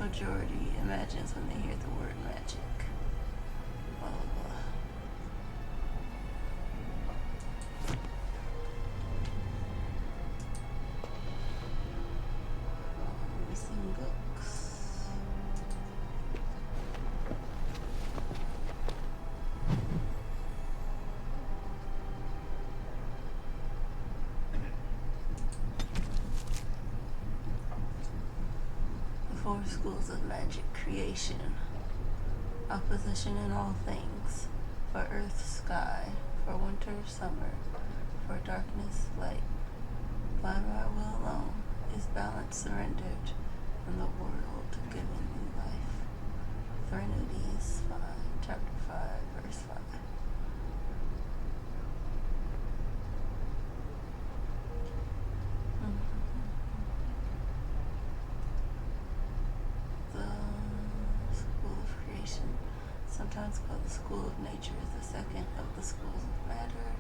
majority imagines when they hear the word magic. Blah, blah, blah. Missing books. The four schools of magic: creation, opposition in all things, for earth, sky, for winter, summer, for darkness, light. By my will alone is balance surrendered, and the world given new life. Threnodies 5, chapter 5, verse 5. The school of creation, sometimes called the school of nature, is the second of the schools of matter,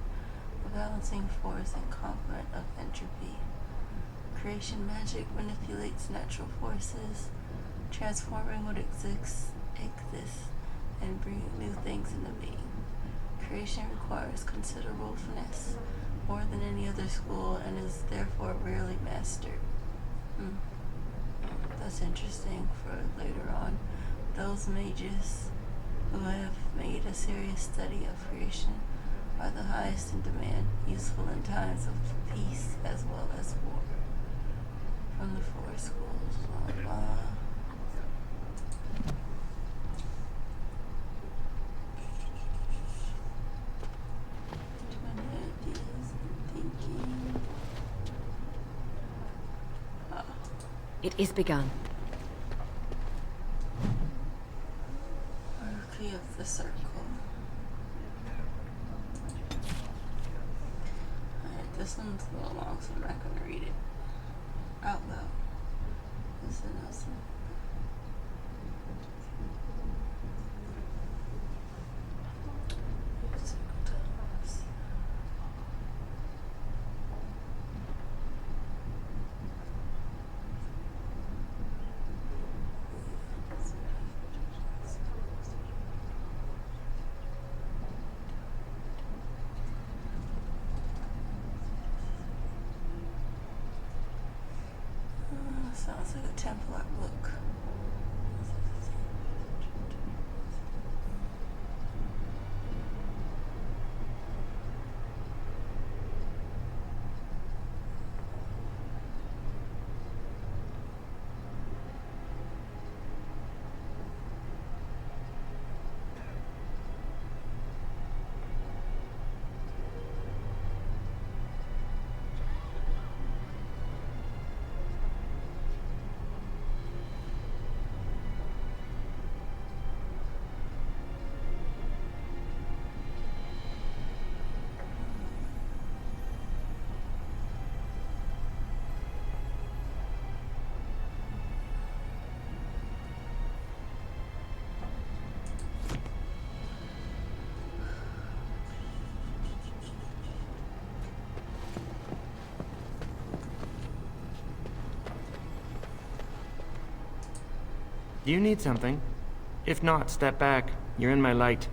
the balancing force and complement of entropy. Creation magic manipulates natural forces, transforming what exists, and bringing new things into being. Creation requires considerable finesse, more than any other school, and is therefore rarely mastered. That's interesting for later on. Those mages who have made a serious study of creation are the highest in demand, useful in times of peace as well as war. From the four schools, blah, blah. It is begun. Hierarchy of the circle. Alright, this one's a little long, so I'm not going to read it out loud. Listen, listen. Sounds like a Templar book. Do you need something? If not, step back. You're in my light.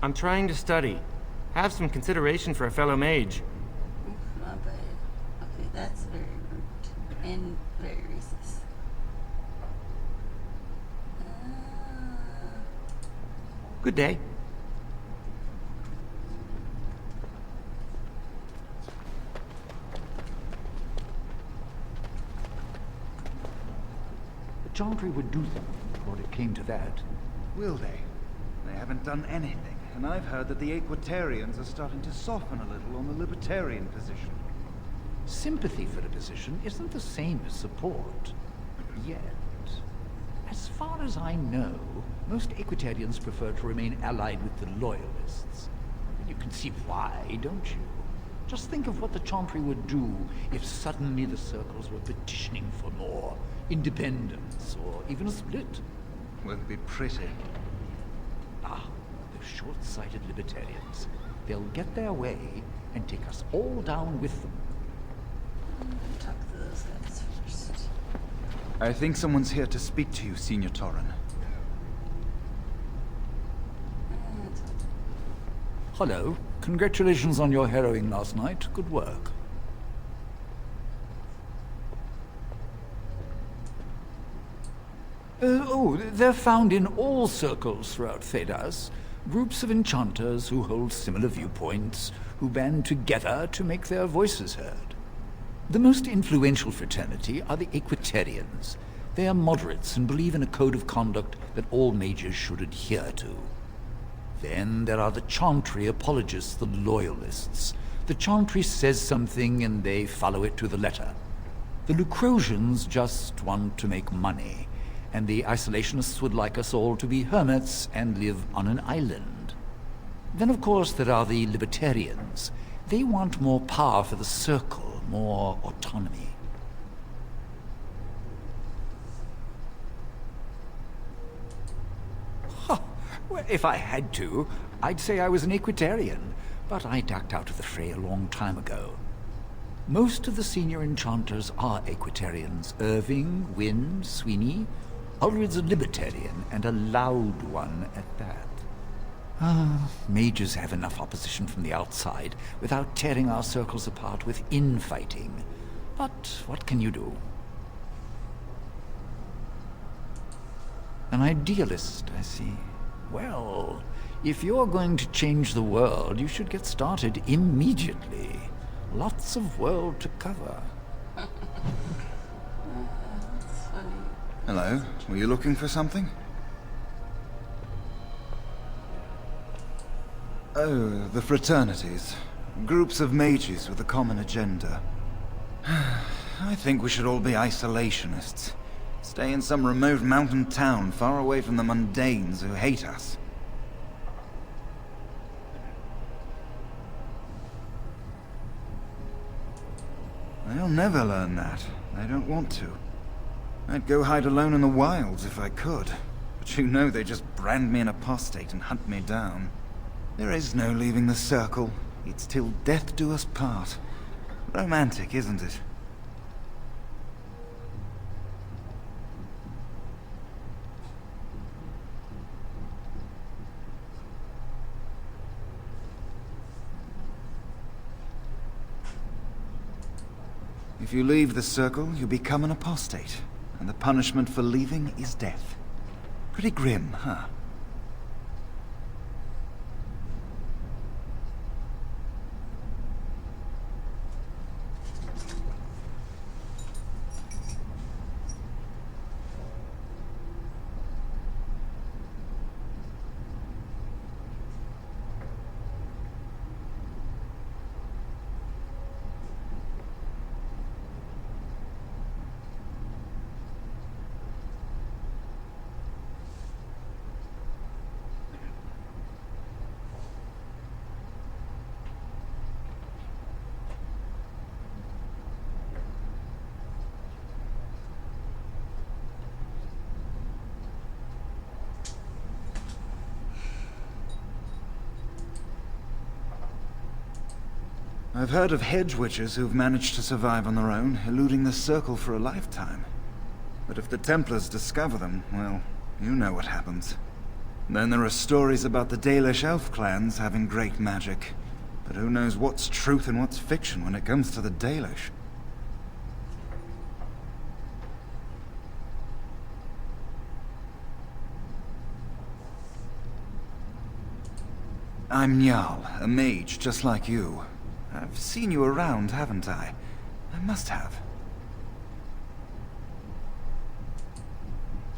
I'm trying to study. Have some consideration for a fellow mage. My bad. Okay, that's very rude and very racist. Good day. The Chantry would do something before it came to that. Will they? They haven't done anything, and I've heard that the Equitarians are starting to soften a little on the Libertarian position. Sympathy for a position isn't the same as support. Yet. As far as I know, most Equitarians prefer to remain allied with the Loyalists. And you can see why, don't you? Just think of what the Chantry would do if suddenly the Circles were petitioning for more independence, or even a split. Won't be pretty. Ah, those short-sighted Libertarians. They'll get their way and take us all down with them. I'm gonna talk to those guys. I think someone's here to speak to you, Senior Torren. Hello. Congratulations on your harrowing last night. Good work. They're found in all circles throughout Thedas. Groups of enchanters who hold similar viewpoints, who band together to make their voices heard. The most influential fraternity are the Equitarians. They are moderates and believe in a code of conduct that all mages should adhere to. Then there are the Chantry apologists, the Loyalists. The Chantry says something and they follow it to the letter. The Lucrosians just want to make money, and the Isolationists would like us all to be hermits and live on an island. Then of course there are the Libertarians. They want more power for the Circle, more autonomy. Well, if I had to, I'd say I was an Equitarian, but I ducked out of the fray a long time ago. Most of the senior enchanters are Equitarians. Irving, Wynne, Sweeney. Ulrid's a Libertarian, and a loud one at that. Mages have enough opposition from the outside without tearing our circles apart with infighting. But what can you do? An idealist, I see. Well, if you're going to change the world, you should get started immediately. Lots of world to cover. That's funny. Hello, were you looking for something? Oh, the fraternities. Groups of mages with a common agenda. I think we should all be isolationists. Stay in some remote mountain town far away from the mundanes who hate us. They'll never learn that. They don't want to. I'd go hide alone in the wilds if I could. But you know they just brand me an apostate and hunt me down. There is no leaving the circle. It's till death do us part. Romantic, isn't it? If you leave the circle, you become an apostate, and the punishment for leaving is death. Pretty grim, huh? I've heard of hedge witches who've managed to survive on their own, eluding the circle for a lifetime. But if the Templars discover them, well, you know what happens. Then there are stories about the Dalish elf clans having great magic. But who knows what's truth and what's fiction when it comes to the Dalish? I'm Njal, a mage just like you. I've seen you around, haven't I? I must have.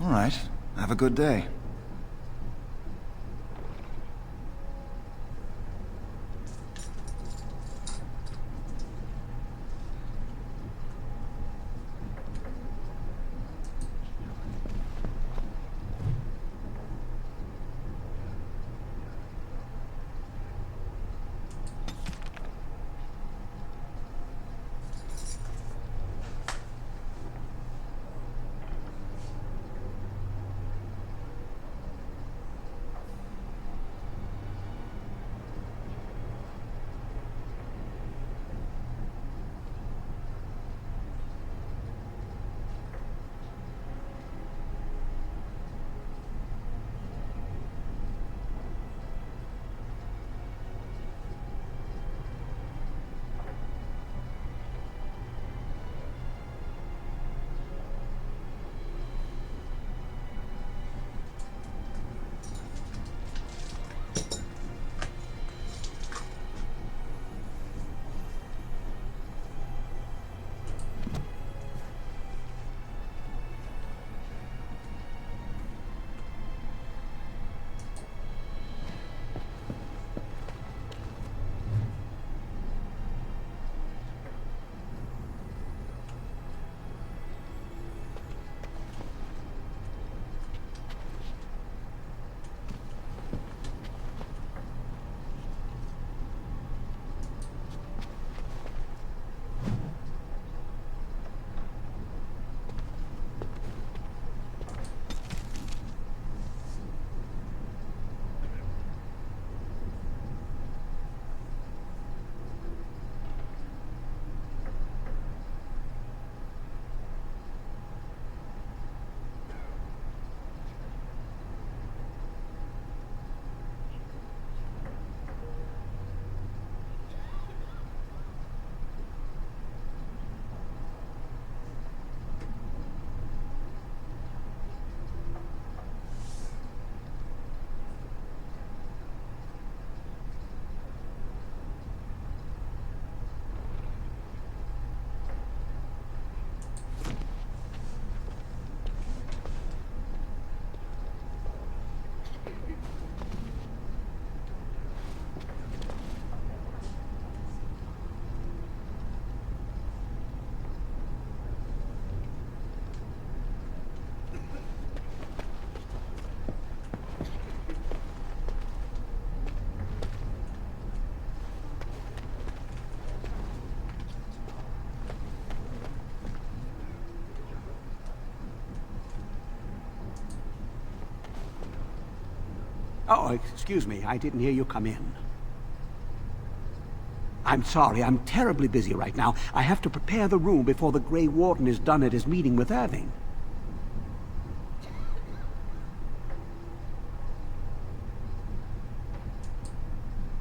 All right. Have a good day. Oh, excuse me. I didn't hear you come in. I'm sorry. I'm terribly busy right now. I have to prepare the room before the Grey Warden is done at his meeting with Irving.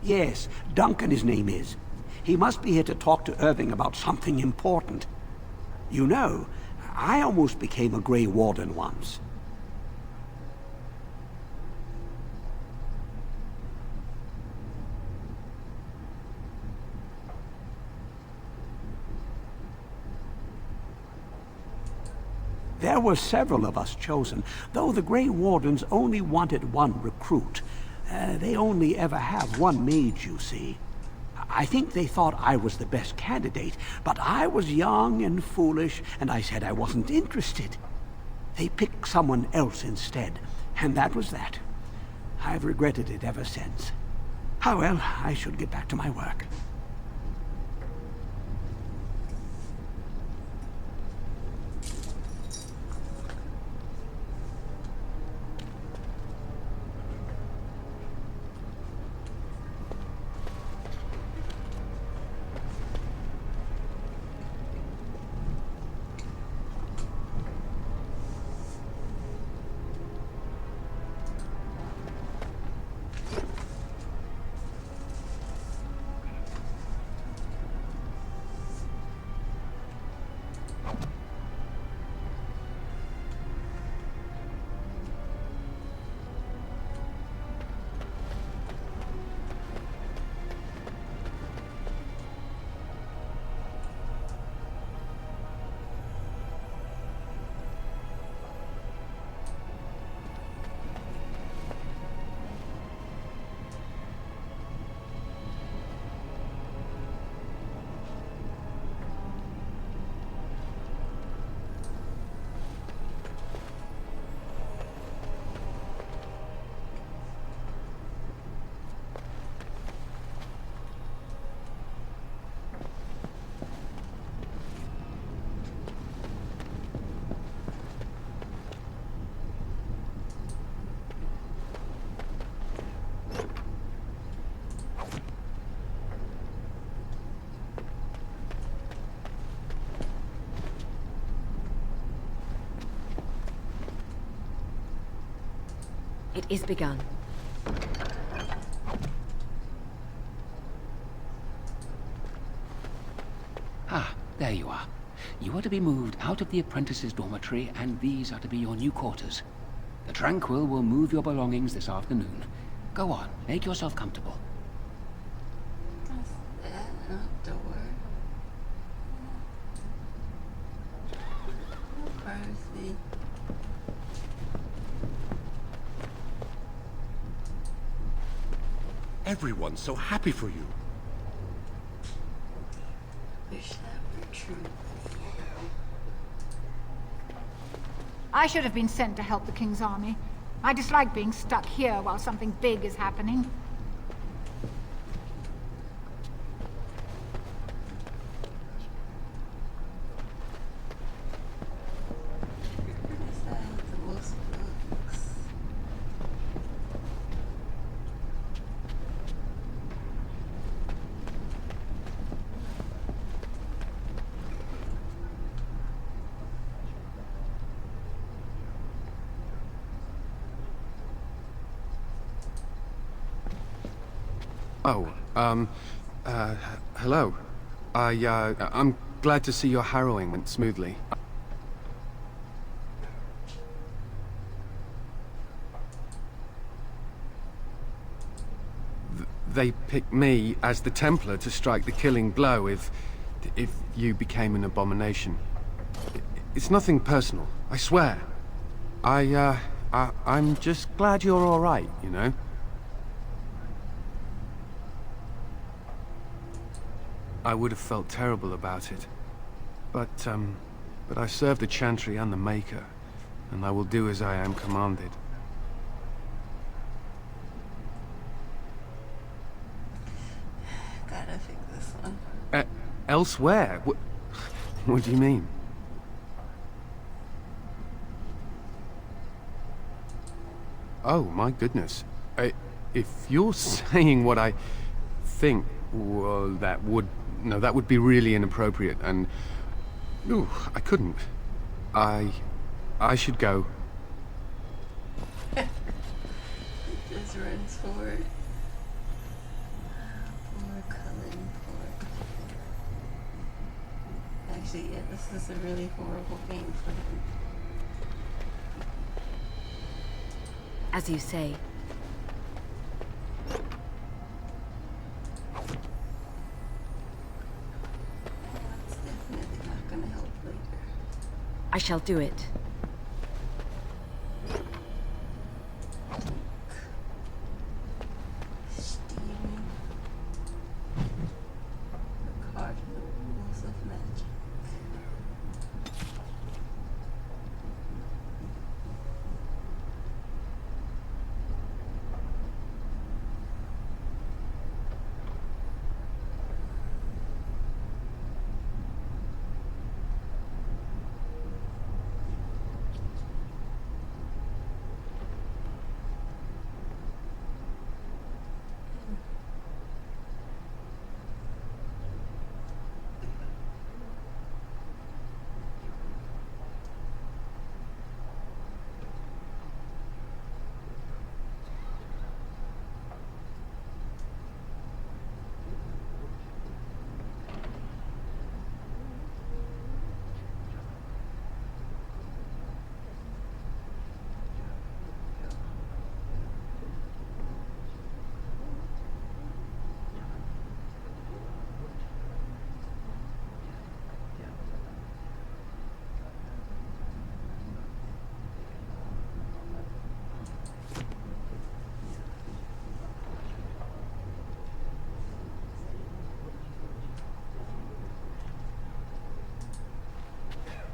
Yes, Duncan his name is. He must be here to talk to Irving about something important. You know, I almost became a Grey Warden once. There were several of us chosen, though the Grey Wardens only wanted one recruit. They only ever have one mage, you see. I think they thought I was the best candidate, but I was young and foolish, and I said I wasn't interested. They picked someone else instead, and that was that. I've regretted it ever since. Oh well, I should get back to my work. It is begun. Ah, there you are. You are to be moved out of the apprentices' dormitory, and these are to be your new quarters. The Tranquil will move your belongings this afternoon. Go on, make yourself comfortable. What's that? A door. Privacy. Everyone's so happy for you. Wish that were true. I should have been sent to help the King's army. I dislike being stuck here while something big is happening. Is that the most books? Oh, hello. I'm glad to see your harrowing went smoothly. They picked me as the Templar to strike the killing blow if you became an abomination. It's nothing personal, I swear. I'm just glad you're all right, you know? I would have felt terrible about it. But I serve the Chantry and the Maker, and I will do as I am commanded. Gotta fix this one. Elsewhere? What do you mean? Oh, my goodness. If you're saying what I think, well, that would be really inappropriate, and ooh, I couldn't. I should go. Just runs forward. Poor Cullen, poor Cullen. Actually, yeah, this is a really horrible game for him. As you say. That's definitely not gonna help later. I shall do it. Stealing. Regarding the rules of magic.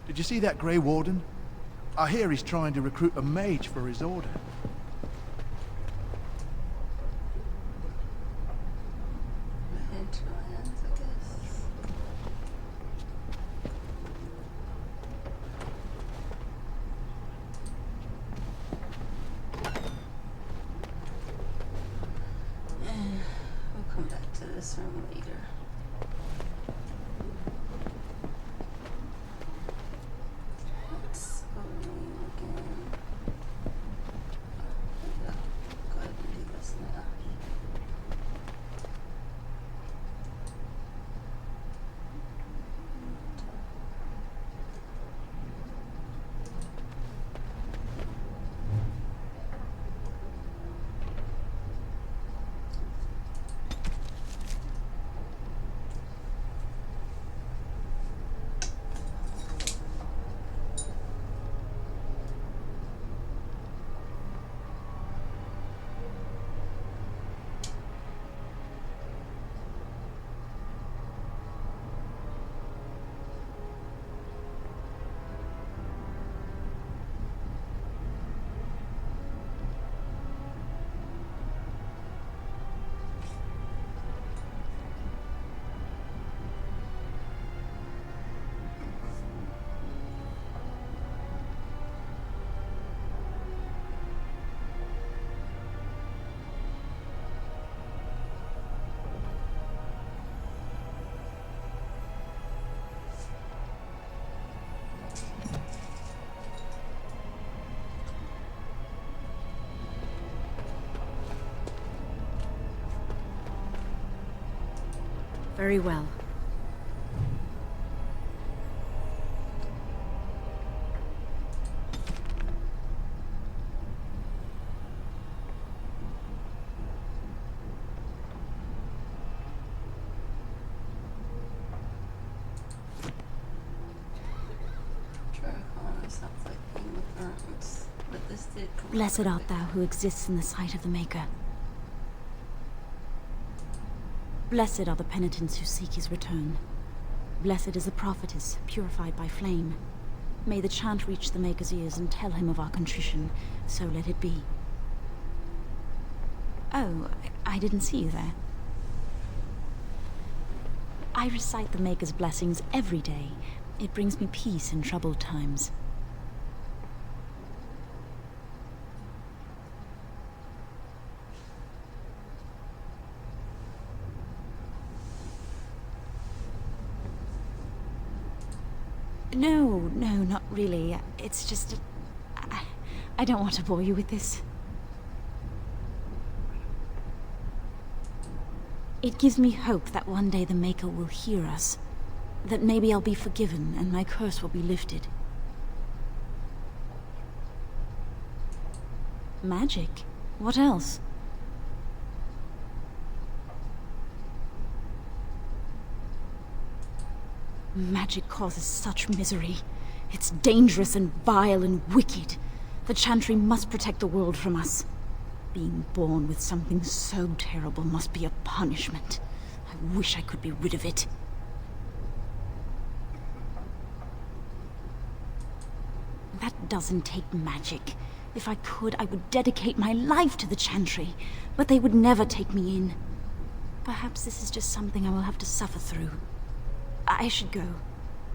Did you see that Grey Warden? I hear he's trying to recruit a mage for his order. Hinterlands, I guess. We'll come back to this room later. Let's go again. Yeah, go ahead and do this now. Very well. Dracon sounds like King of Urns, but this did come Blessed out art thou who exists in the sight of the Maker. Blessed are the penitents who seek his return. Blessed is the prophetess, purified by flame. May the chant reach the Maker's ears and tell him of our contrition, so let it be. Oh, I didn't see you there. I recite the Maker's blessings every day. It brings me peace in troubled times. No, not really. It's just... I don't want to bore you with this. It gives me hope that one day the Maker will hear us. That maybe I'll be forgiven and my curse will be lifted. Magic? What else? Magic causes such misery. It's dangerous and vile and wicked. The Chantry must protect the world from us. Being born with something so terrible must be a punishment. I wish I could be rid of it. That doesn't take magic. If I could, I would dedicate my life to the Chantry, but they would never take me in. Perhaps this is just something I will have to suffer through. I should go.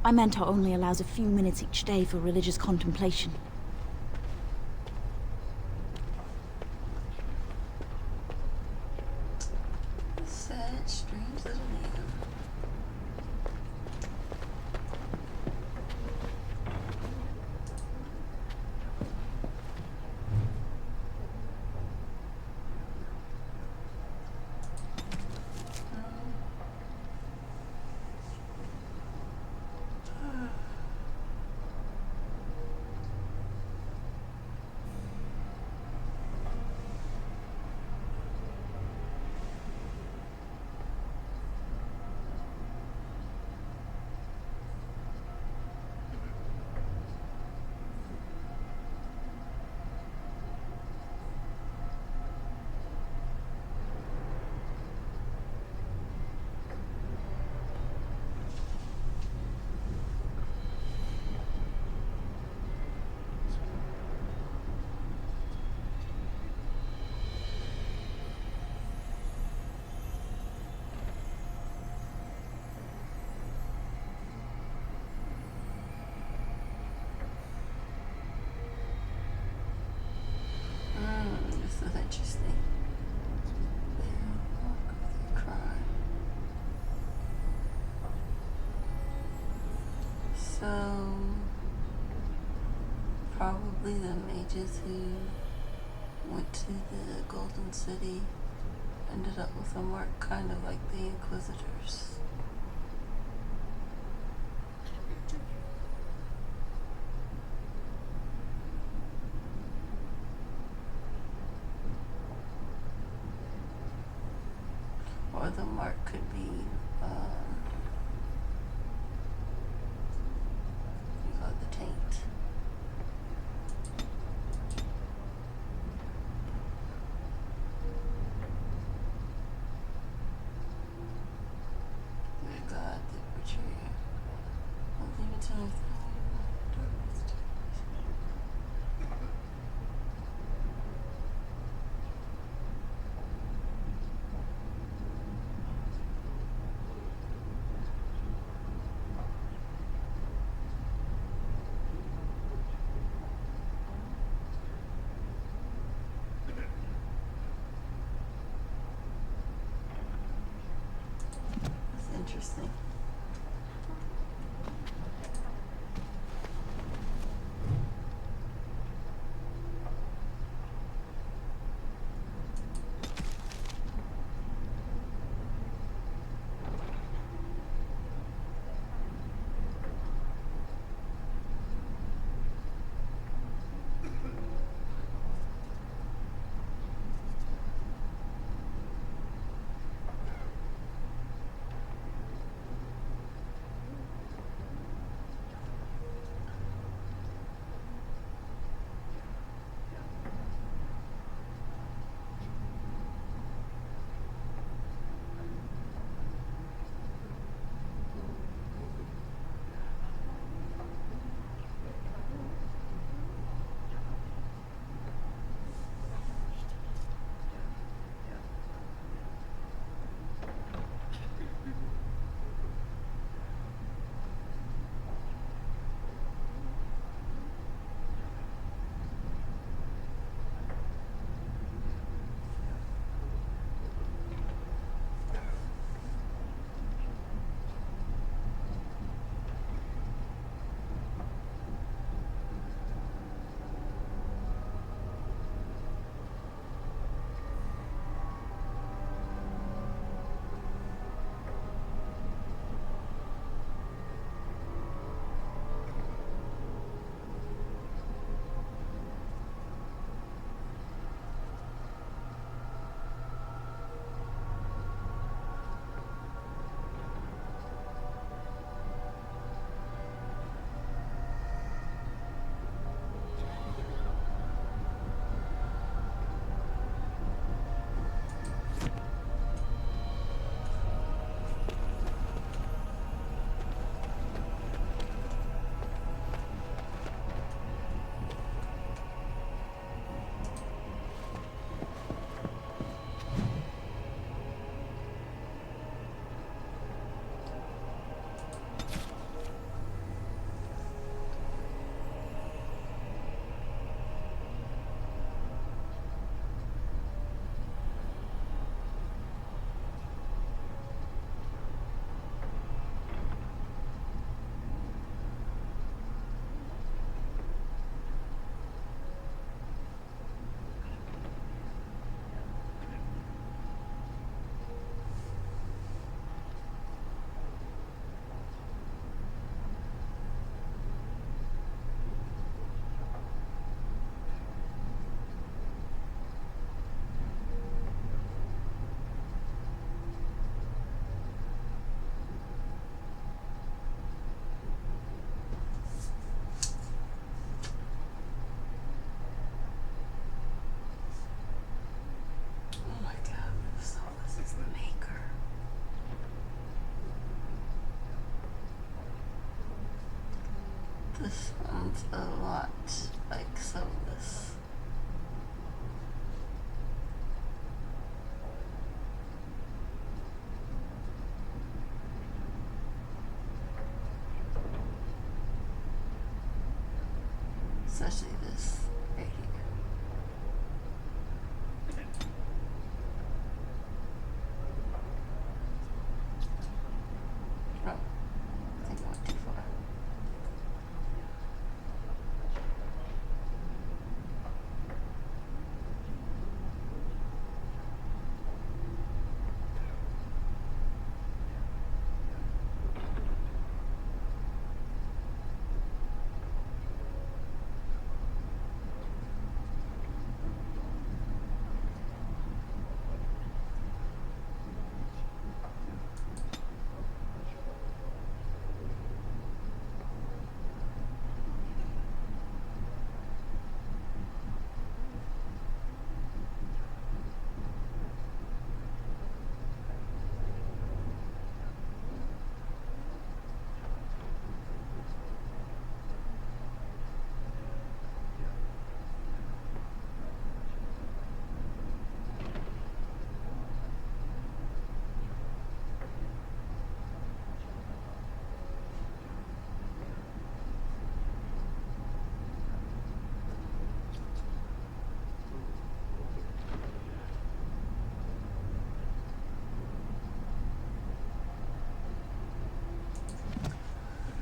My mentor only allows a few minutes each day for religious contemplation. Sad, strange little native. This is interesting. So, probably the mages who went to the Golden City ended up with a mark kind of like the Inquisitors. Or the mark could be, you got the taint. You got the betrayer. I'll leave it to my Interesting. This sounds a lot like Solus. Especially this right here. Oh, I think I went too far.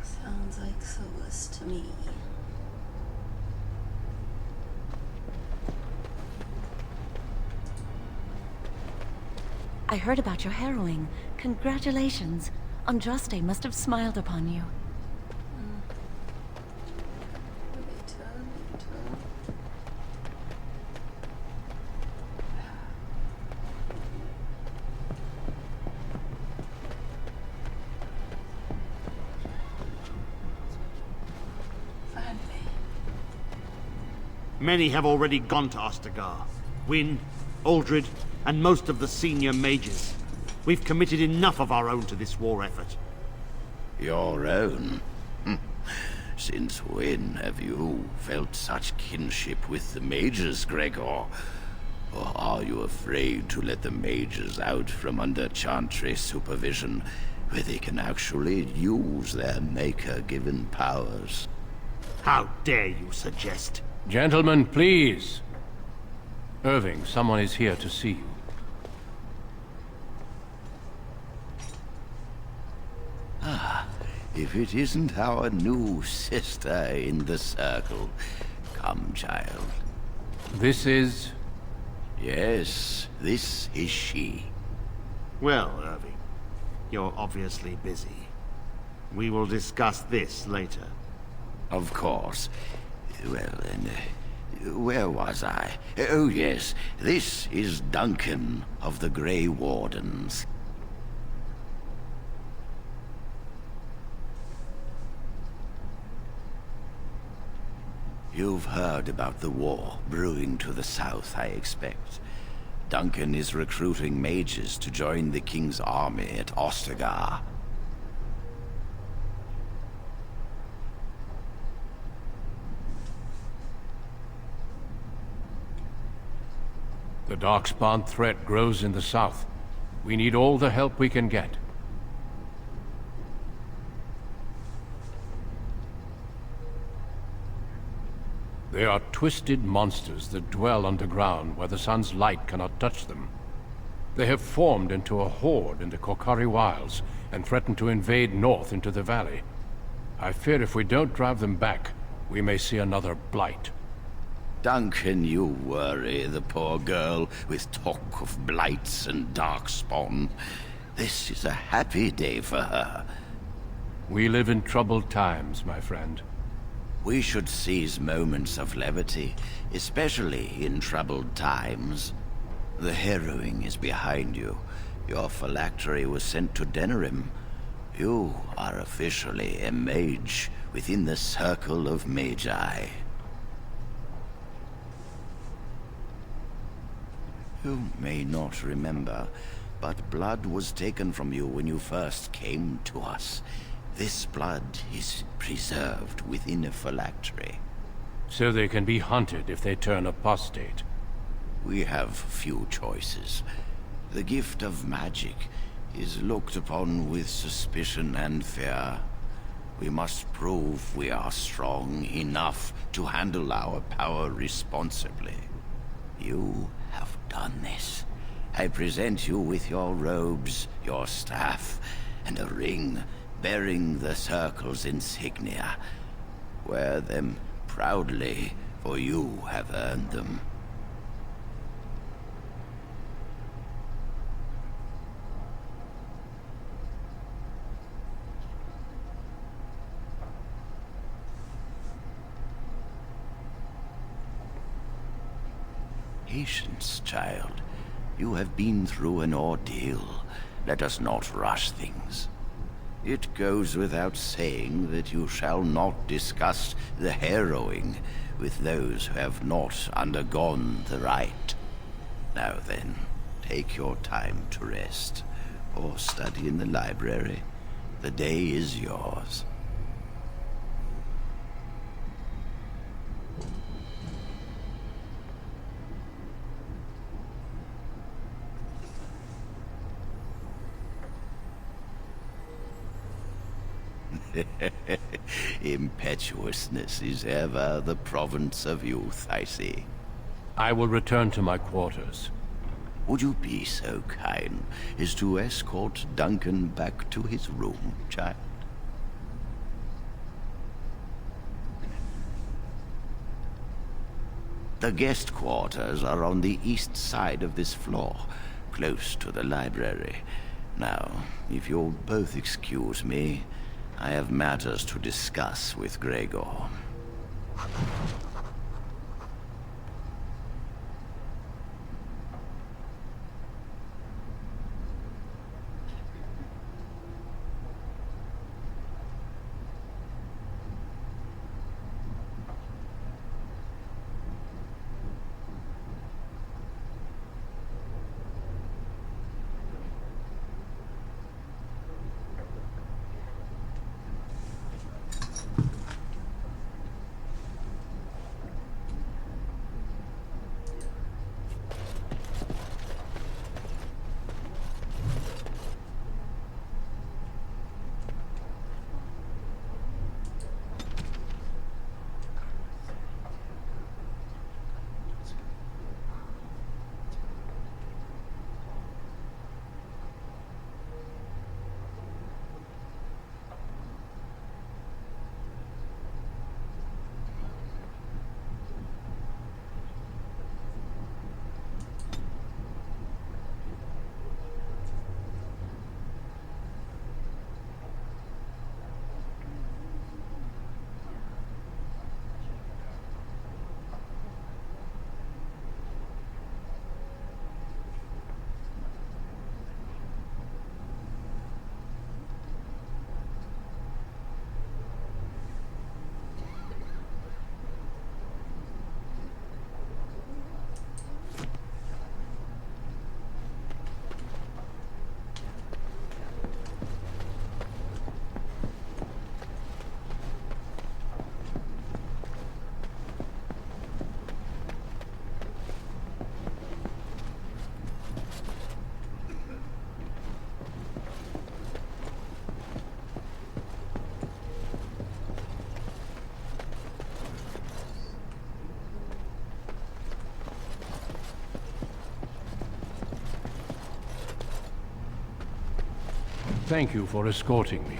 Sounds like Solus to me. I heard about your harrowing. Congratulations. Andraste must have smiled upon you. Many have already gone to Ostagar. Wynne, Aldred, and most of the senior mages. We've committed enough of our own to this war effort. Your own? Since when have you felt such kinship with the mages, Gregor? Or are you afraid to let the mages out from under Chantry supervision, where they can actually use their Maker-given powers? How dare you suggest? Gentlemen, please. Irving, someone is here to see you. Ah, if it isn't our new sister in the circle. Come, child. This is... Yes, this is she. Well, Irving, you're obviously busy. We will discuss this later. Of course. Well, then, where was I? Oh, yes, this is Duncan of the Grey Wardens. You've heard about the war brewing to the south, I expect. Duncan is recruiting mages to join the King's army at Ostagar. The Darkspawn threat grows in the south. We need all the help we can get. They are twisted monsters that dwell underground where the sun's light cannot touch them. They have formed into a horde in the Korcari Wilds and threaten to invade north into the valley. I fear if we don't drive them back, we may see another blight. Duncan, you worry the poor girl with talk of blights and darkspawn. This is a happy day for her. We live in troubled times, my friend. We should seize moments of levity, especially in troubled times. The harrowing is behind you. Your phylactery was sent to Denerim. You are officially a mage within the circle of Magi. You may not remember, but blood was taken from you when you first came to us. This blood is preserved within a phylactery. So they can be hunted if they turn apostate. We have few choices. The gift of magic is looked upon with suspicion and fear. We must prove we are strong enough to handle our power responsibly. You have done this. I present you with your robes, your staff, and a ring bearing the Circle's insignia. Wear them proudly, for you have earned them. Patience, child. You have been through an ordeal. Let us not rush things. It goes without saying that you shall not discuss the harrowing with those who have not undergone the rite. Now then, take your time to rest, or study in the library. The day is yours. Impetuousness is ever the province of youth, I see. I will return to my quarters. Would you be so kind as to escort Duncan back to his room, child? The guest quarters are on the east side of this floor, close to the library. Now, if you'll both excuse me, I have matters to discuss with Gregor. Thank you for escorting me.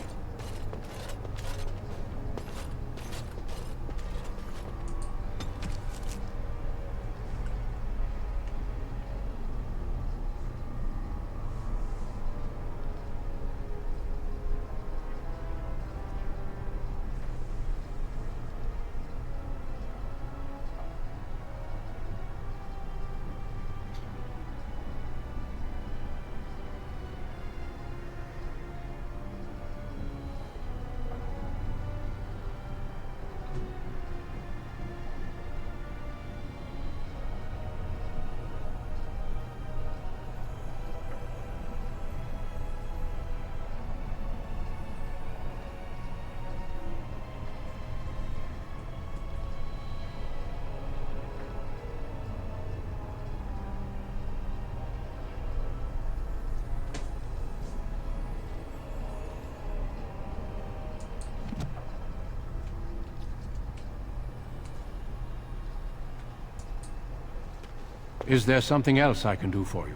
is there something else I can do for you?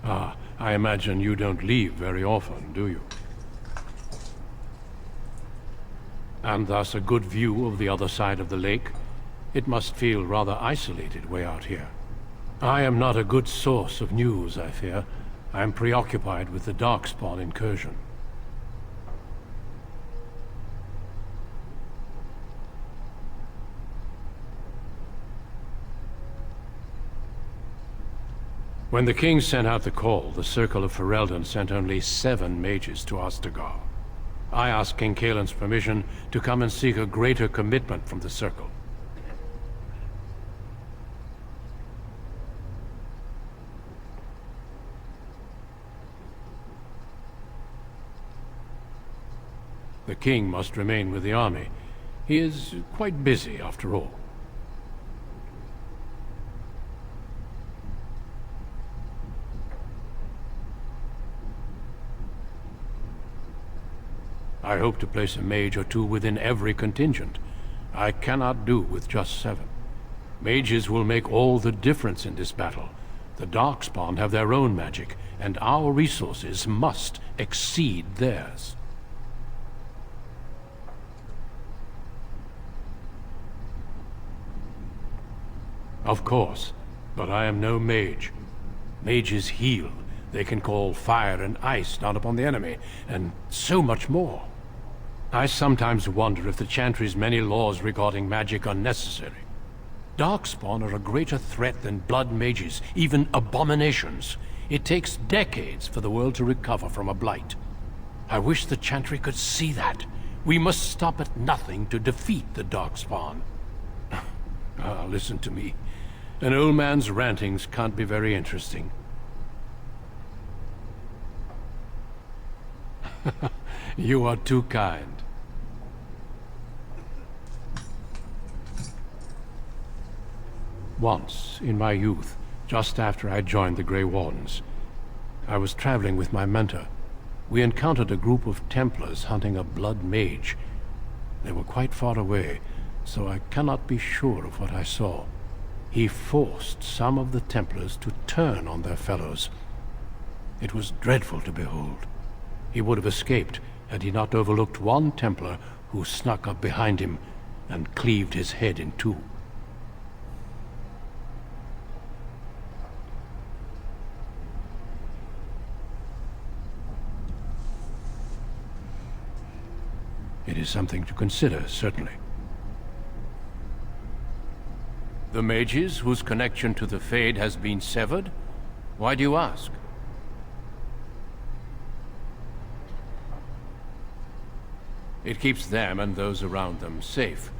Ah, I imagine you don't leave very often, do you? And thus a good view of the other side of the lake? It must feel rather isolated way out here. I am not a good source of news, I fear. I am preoccupied with the Darkspawn incursion. When the king sent out the call, the Circle of Ferelden sent only 7 mages to Ostagar. I asked King Kaelin's permission to come and seek a greater commitment from the Circle. The king must remain with the army. He is quite busy, after all. I hope to place a mage or 2 within every contingent. I cannot do with just 7. Mages will make all the difference in this battle. The Darkspawn have their own magic, and our resources must exceed theirs. Of course, but I am no mage. Mages heal. They can call fire and ice down upon the enemy, and so much more. I sometimes wonder if the Chantry's many laws regarding magic are necessary. Darkspawn are a greater threat than blood mages, even abominations. It takes decades for the world to recover from a blight. I wish the Chantry could see that. We must stop at nothing to defeat the Darkspawn. Listen to me. An old man's rantings can't be very interesting. You are too kind. Once, in my youth, just after I joined the Grey Wardens, I was traveling with my mentor. We encountered a group of Templars hunting a blood mage. They were quite far away, so I cannot be sure of what I saw. He forced some of the Templars to turn on their fellows. It was dreadful to behold. He would have escaped had he not overlooked one Templar who snuck up behind him and cleaved his head in 2. It is something to consider, certainly. The mages whose connection to the Fade has been severed? Why do you ask? It keeps them and those around them safe.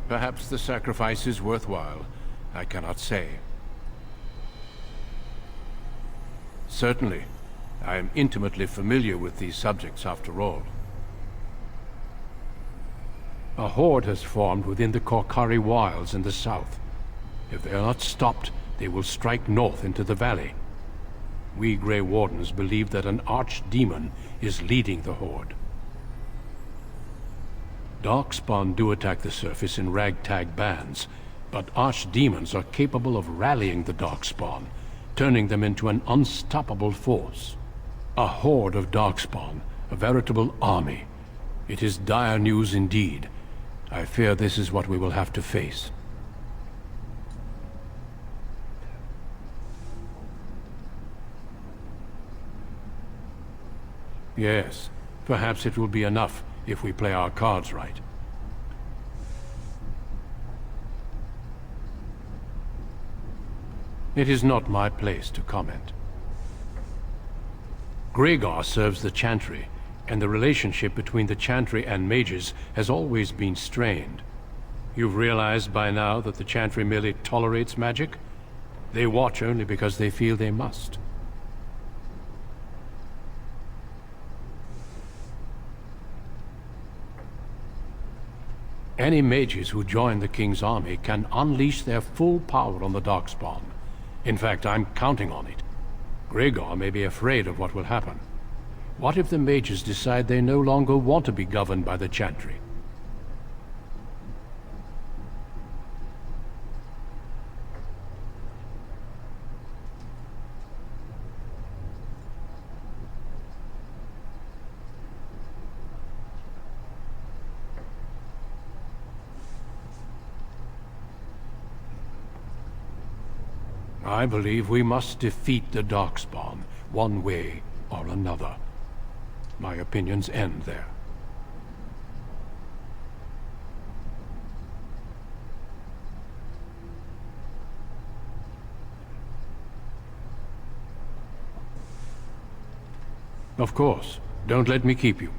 Perhaps the sacrifice is worthwhile. I cannot say. Certainly. I am intimately familiar with these subjects, after all. A horde has formed within the Korkari Wilds in the south. If they are not stopped, they will strike north into the valley. We Grey Wardens believe that an archdemon is leading the horde. Darkspawn do attack the surface in ragtag bands, but archdemons are capable of rallying the Darkspawn, turning them into an unstoppable force. A horde of Darkspawn, a veritable army. It is dire news indeed. I fear this is what we will have to face. Yes, perhaps it will be enough if we play our cards right. It is not my place to comment. Gregor serves the Chantry, and the relationship between the Chantry and mages has always been strained. You've realized by now that the Chantry merely tolerates magic? They watch only because they feel they must. Any mages who join the King's army can unleash their full power on the Darkspawn. In fact, I'm counting on it. Gregor may be afraid of what will happen. What if the mages decide they no longer want to be governed by the Chantry? I believe we must defeat the Darkspawn, one way or another. My opinions end there. Of course. Don't let me keep you.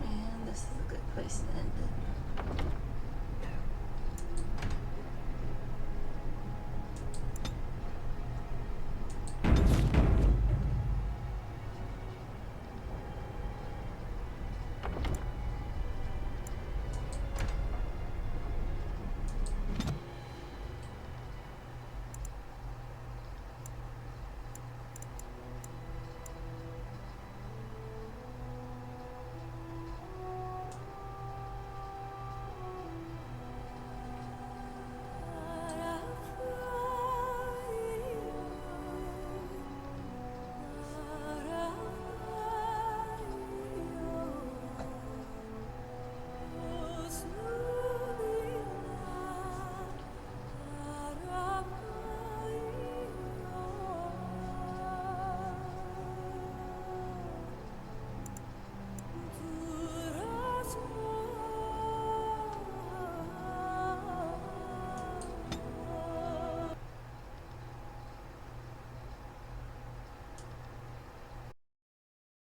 And this is a good place to end it.